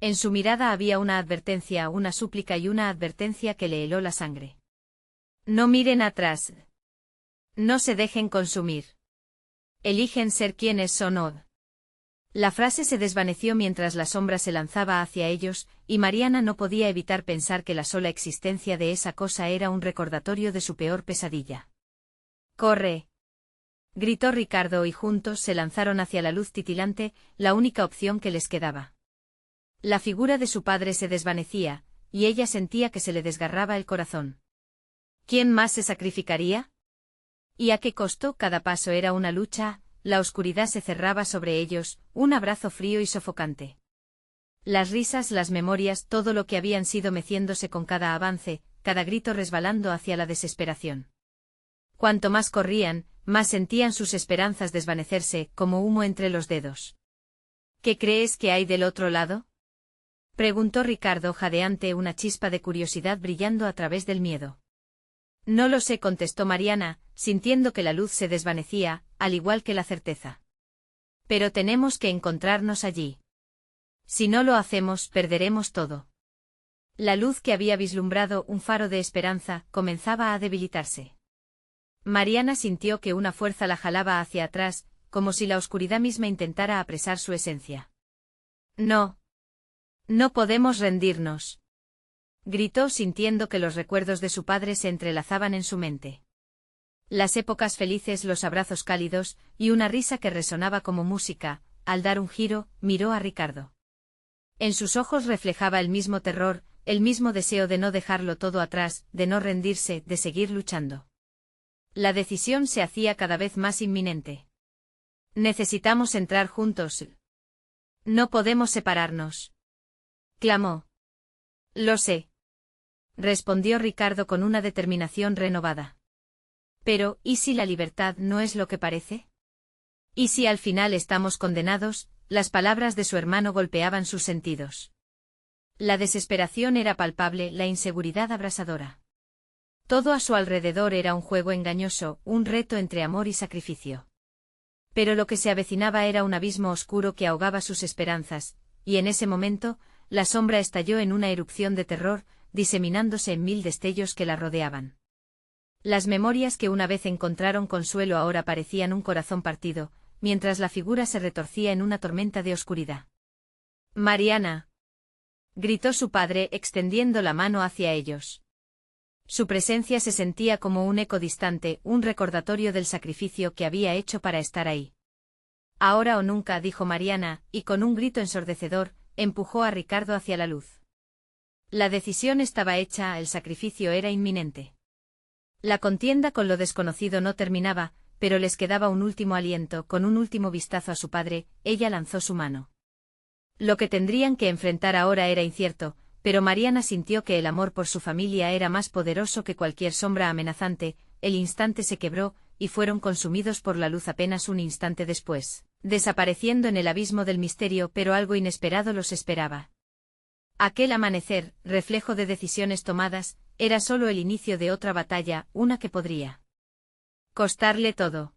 En su mirada había una advertencia, una súplica y una advertencia que le heló la sangre. «No miren atrás. No se dejen consumir. Eligen ser quienes son hoy». La frase se desvaneció mientras la sombra se lanzaba hacia ellos, y Mariana no podía evitar pensar que la sola existencia de esa cosa era un recordatorio de su peor pesadilla. «¡Corre!», gritó Ricardo y juntos se lanzaron hacia la luz titilante, la única opción que les quedaba. La figura de su padre se desvanecía, y ella sentía que se le desgarraba el corazón. ¿Quién más se sacrificaría? ¿Y a qué costo? Cada paso era una lucha. La oscuridad se cerraba sobre ellos, un abrazo frío y sofocante. Las risas, las memorias, todo lo que habían sido meciéndose con cada avance, cada grito resbalando hacia la desesperación. Cuanto más corrían, más sentían sus esperanzas desvanecerse, como humo entre los dedos. ¿Qué crees que hay del otro lado?, preguntó Ricardo jadeante, una chispa de curiosidad brillando a través del miedo. «No lo sé», contestó Mariana, sintiendo que la luz se desvanecía, al igual que la certeza. «Pero tenemos que encontrarnos allí. Si no lo hacemos, perderemos todo». La luz que había vislumbrado, un faro de esperanza, comenzaba a debilitarse. Mariana sintió que una fuerza la jalaba hacia atrás, como si la oscuridad misma intentara apresar su esencia. «No. No podemos rendirnos», gritó sintiendo que los recuerdos de su padre se entrelazaban en su mente. Las épocas felices, los abrazos cálidos, y una risa que resonaba como música. Al dar un giro, miró a Ricardo. En sus ojos reflejaba el mismo terror, el mismo deseo de no dejarlo todo atrás, de no rendirse, de seguir luchando. La decisión se hacía cada vez más inminente. «Necesitamos entrar juntos. No podemos separarnos», clamó. «Lo sé», respondió Ricardo con una determinación renovada. «Pero, ¿y si la libertad no es lo que parece? ¿Y si al final estamos condenados?». Las palabras de su hermano golpeaban sus sentidos. La desesperación era palpable, la inseguridad abrasadora. Todo a su alrededor era un juego engañoso, un reto entre amor y sacrificio. Pero lo que se avecinaba era un abismo oscuro que ahogaba sus esperanzas, y en ese momento, la sombra estalló en una erupción de terror, diseminándose en 1000 destellos que la rodeaban. Las memorias que una vez encontraron consuelo ahora parecían un corazón partido, mientras la figura se retorcía en una tormenta de oscuridad. «Mariana», gritó su padre extendiendo la mano hacia ellos. Su presencia se sentía como un eco distante, un recordatorio del sacrificio que había hecho para estar ahí. «Ahora o nunca», dijo Mariana, y con un grito ensordecedor, empujó a Ricardo hacia la luz. La decisión estaba hecha, el sacrificio era inminente. La contienda con lo desconocido no terminaba, pero les quedaba un último aliento. Con un último vistazo a su padre, ella lanzó su mano. Lo que tendrían que enfrentar ahora era incierto, pero Mariana sintió que el amor por su familia era más poderoso que cualquier sombra amenazante. El instante se quebró, y fueron consumidos por la luz apenas un instante después, desapareciendo en el abismo del misterio, pero algo inesperado los esperaba. Aquel amanecer, reflejo de decisiones tomadas, era solo el inicio de otra batalla, una que podría costarle todo.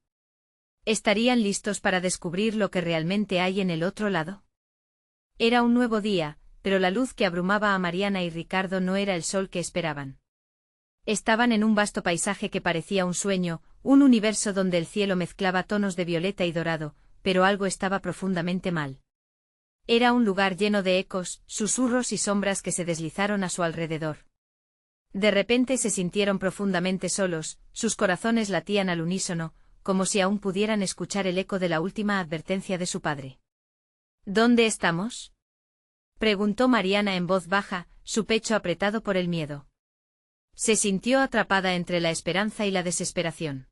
¿Estarían listos para descubrir lo que realmente hay en el otro lado? Era un nuevo día, pero la luz que abrumaba a Mariana y Ricardo no era el sol que esperaban. Estaban en un vasto paisaje que parecía un sueño, un universo donde el cielo mezclaba tonos de violeta y dorado, pero algo estaba profundamente mal. Era un lugar lleno de ecos, susurros y sombras que se deslizaron a su alrededor. De repente se sintieron profundamente solos, sus corazones latían al unísono, como si aún pudieran escuchar el eco de la última advertencia de su padre. ¿Dónde estamos?, preguntó Mariana en voz baja, su pecho apretado por el miedo. Se sintió atrapada entre la esperanza y la desesperación.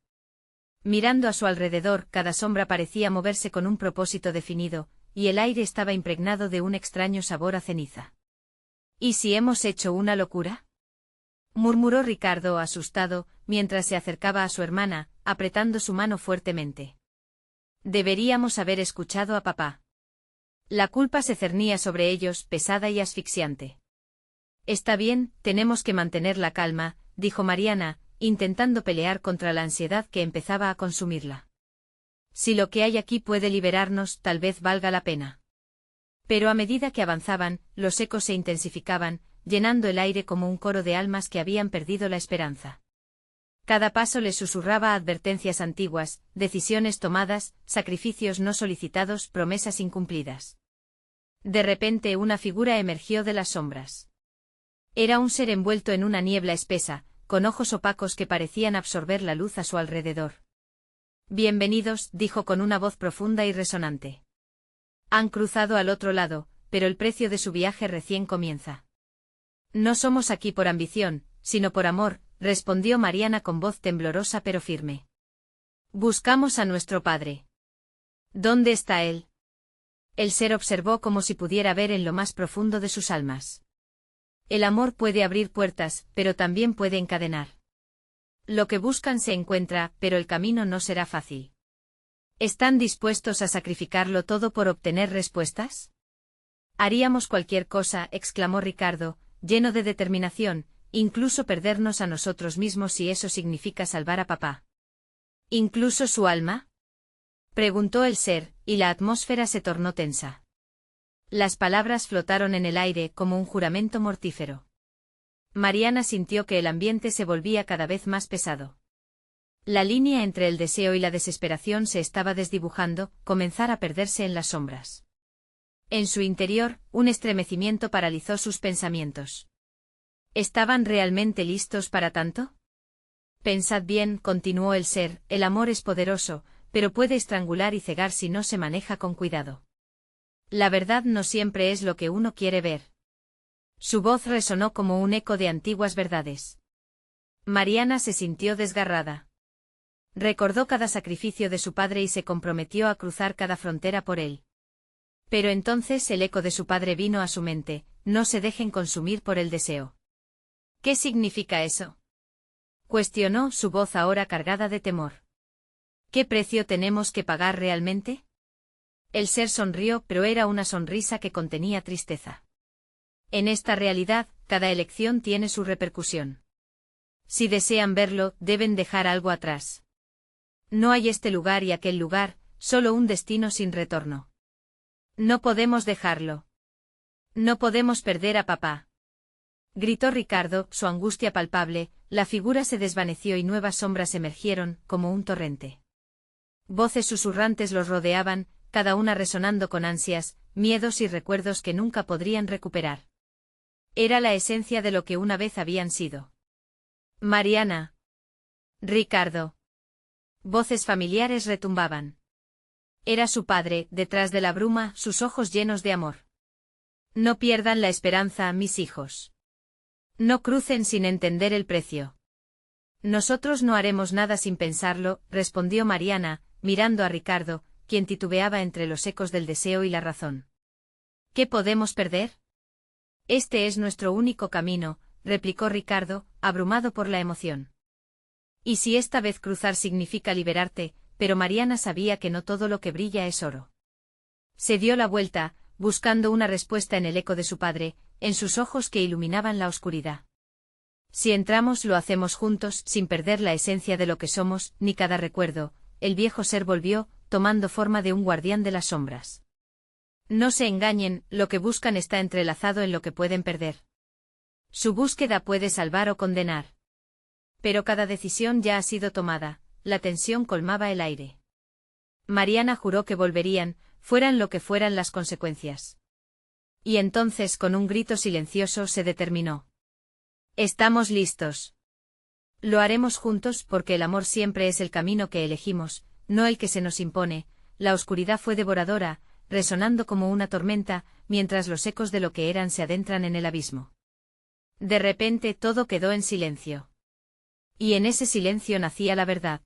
Mirando a su alrededor, cada sombra parecía moverse con un propósito definido, y el aire estaba impregnado de un extraño sabor a ceniza. ¿Y si hemos hecho una locura?, murmuró Ricardo asustado, mientras se acercaba a su hermana, apretando su mano fuertemente. Deberíamos haber escuchado a papá. La culpa se cernía sobre ellos, pesada y asfixiante. Está bien, tenemos que mantener la calma, dijo Mariana, intentando pelear contra la ansiedad que empezaba a consumirla. Si lo que hay aquí puede liberarnos, tal vez valga la pena. Pero a medida que avanzaban, los ecos se intensificaban, llenando el aire como un coro de almas que habían perdido la esperanza. Cada paso les susurraba advertencias antiguas, decisiones tomadas, sacrificios no solicitados, promesas incumplidas. De repente una figura emergió de las sombras. Era un ser envuelto en una niebla espesa, con ojos opacos que parecían absorber la luz a su alrededor. «Bienvenidos», dijo con una voz profunda y resonante. «Han cruzado al otro lado, pero el precio de su viaje recién comienza». «No somos aquí por ambición, sino por amor», respondió Mariana con voz temblorosa pero firme. «Buscamos a nuestro padre». «¿Dónde está él?». El ser observó como si pudiera ver en lo más profundo de sus almas. El amor puede abrir puertas, pero también puede encadenar. Lo que buscan se encuentra, pero el camino no será fácil. ¿Están dispuestos a sacrificarlo todo por obtener respuestas? Haríamos cualquier cosa, exclamó Ricardo, lleno de determinación, incluso perdernos a nosotros mismos si eso significa salvar a papá. ¿Incluso su alma?, preguntó el ser, y la atmósfera se tornó tensa. Las palabras flotaron en el aire como un juramento mortífero. Mariana sintió que el ambiente se volvía cada vez más pesado. La línea entre el deseo y la desesperación se estaba desdibujando, comenzar a perderse en las sombras. En su interior, un estremecimiento paralizó sus pensamientos. ¿Estaban realmente listos para tanto? Pensad bien, continuó el ser, el amor es poderoso, pero puede estrangular y cegar si no se maneja con cuidado. La verdad no siempre es lo que uno quiere ver. Su voz resonó como un eco de antiguas verdades. Mariana se sintió desgarrada. Recordó cada sacrificio de su padre y se comprometió a cruzar cada frontera por él. Pero entonces el eco de su padre vino a su mente: no se dejen consumir por el deseo. ¿Qué significa eso?, cuestionó, su voz ahora cargada de temor. ¿Qué precio tenemos que pagar realmente? El ser sonrió, pero era una sonrisa que contenía tristeza. En esta realidad, cada elección tiene su repercusión. Si desean verlo, deben dejar algo atrás. No hay este lugar y aquel lugar, solo un destino sin retorno. No podemos dejarlo. No podemos perder a papá. Gritó Ricardo, su angustia palpable, la figura se desvaneció y nuevas sombras emergieron, como un torrente. Voces susurrantes los rodeaban, cada una resonando con ansias, miedos y recuerdos que nunca podrían recuperar. Era la esencia de lo que una vez habían sido. Mariana. Ricardo. Voces familiares retumbaban. Era su padre, detrás de la bruma, sus ojos llenos de amor. No pierdan la esperanza, mis hijos. No crucen sin entender el precio. Nosotros no haremos nada sin pensarlo, respondió Mariana, mirando a Ricardo, quien titubeaba entre los ecos del deseo y la razón. ¿Qué podemos perder? Este es nuestro único camino, replicó Ricardo, abrumado por la emoción. ¿Y si esta vez cruzar significa liberarte? Pero Mariana sabía que no todo lo que brilla es oro. Se dio la vuelta, buscando una respuesta en el eco de su padre, en sus ojos que iluminaban la oscuridad. Si entramos lo hacemos juntos, sin perder la esencia de lo que somos, ni cada recuerdo. El viejo ser volvió, tomando forma de un guardián de las sombras. No se engañen, lo que buscan está entrelazado en lo que pueden perder. Su búsqueda puede salvar o condenar. Pero cada decisión ya ha sido tomada, la tensión colmaba el aire. Mariana juró que volverían, fueran lo que fueran las consecuencias. Y entonces con un grito silencioso se determinó. Estamos listos. Lo haremos juntos porque el amor siempre es el camino que elegimos, no el que se nos impone. La oscuridad fue devoradora, resonando como una tormenta, mientras los ecos de lo que eran se adentran en el abismo. De repente todo quedó en silencio. Y en ese silencio nacía la verdad.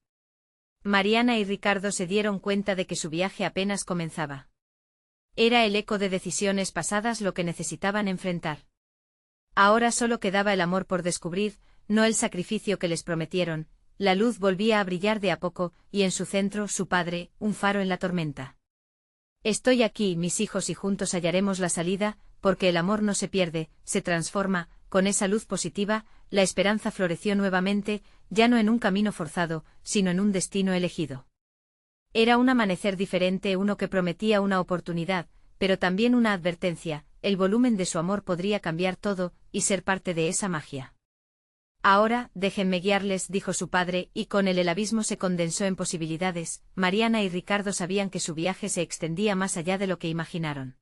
Mariana y Ricardo se dieron cuenta de que su viaje apenas comenzaba. Era el eco de decisiones pasadas lo que necesitaban enfrentar. Ahora solo quedaba el amor por descubrir, no el sacrificio que les prometieron. La luz volvía a brillar de a poco, y en su centro, su padre, un faro en la tormenta. Estoy aquí, mis hijos, y juntos hallaremos la salida, porque el amor no se pierde, se transforma. Con esa luz positiva, la esperanza floreció nuevamente, ya no en un camino forzado, sino en un destino elegido. Era un amanecer diferente, uno que prometía una oportunidad, pero también una advertencia. El volumen de su amor podría cambiar todo, y ser parte de esa magia. Ahora, déjenme guiarles, dijo su padre, y con él el abismo se condensó en posibilidades. Mariana y Ricardo sabían que su viaje se extendía más allá de lo que imaginaron.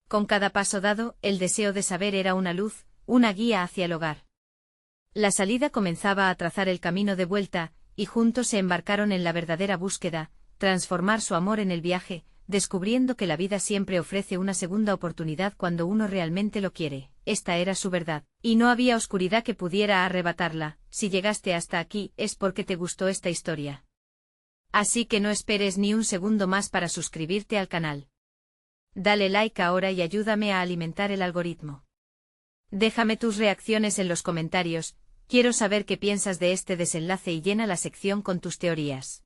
Con cada paso dado, el deseo de saber era una luz, una guía hacia el hogar. La salida comenzaba a trazar el camino de vuelta, y juntos se embarcaron en la verdadera búsqueda, transformar su amor en el viaje, descubriendo que la vida siempre ofrece una segunda oportunidad cuando uno realmente lo quiere. Esta era su verdad, y no había oscuridad que pudiera arrebatarla. Si llegaste hasta aquí, es porque te gustó esta historia. Así que no esperes ni un segundo más para suscribirte al canal. Dale like ahora y ayúdame a alimentar el algoritmo. Déjame tus reacciones en los comentarios, quiero saber qué piensas de este desenlace y llena la sección con tus teorías.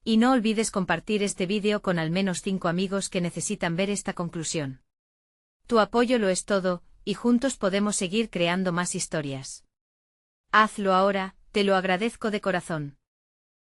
Y no olvides compartir este vídeo con al menos 5 amigos que necesitan ver esta conclusión. Tu apoyo lo es todo, y juntos podemos seguir creando más historias. Hazlo ahora, te lo agradezco de corazón.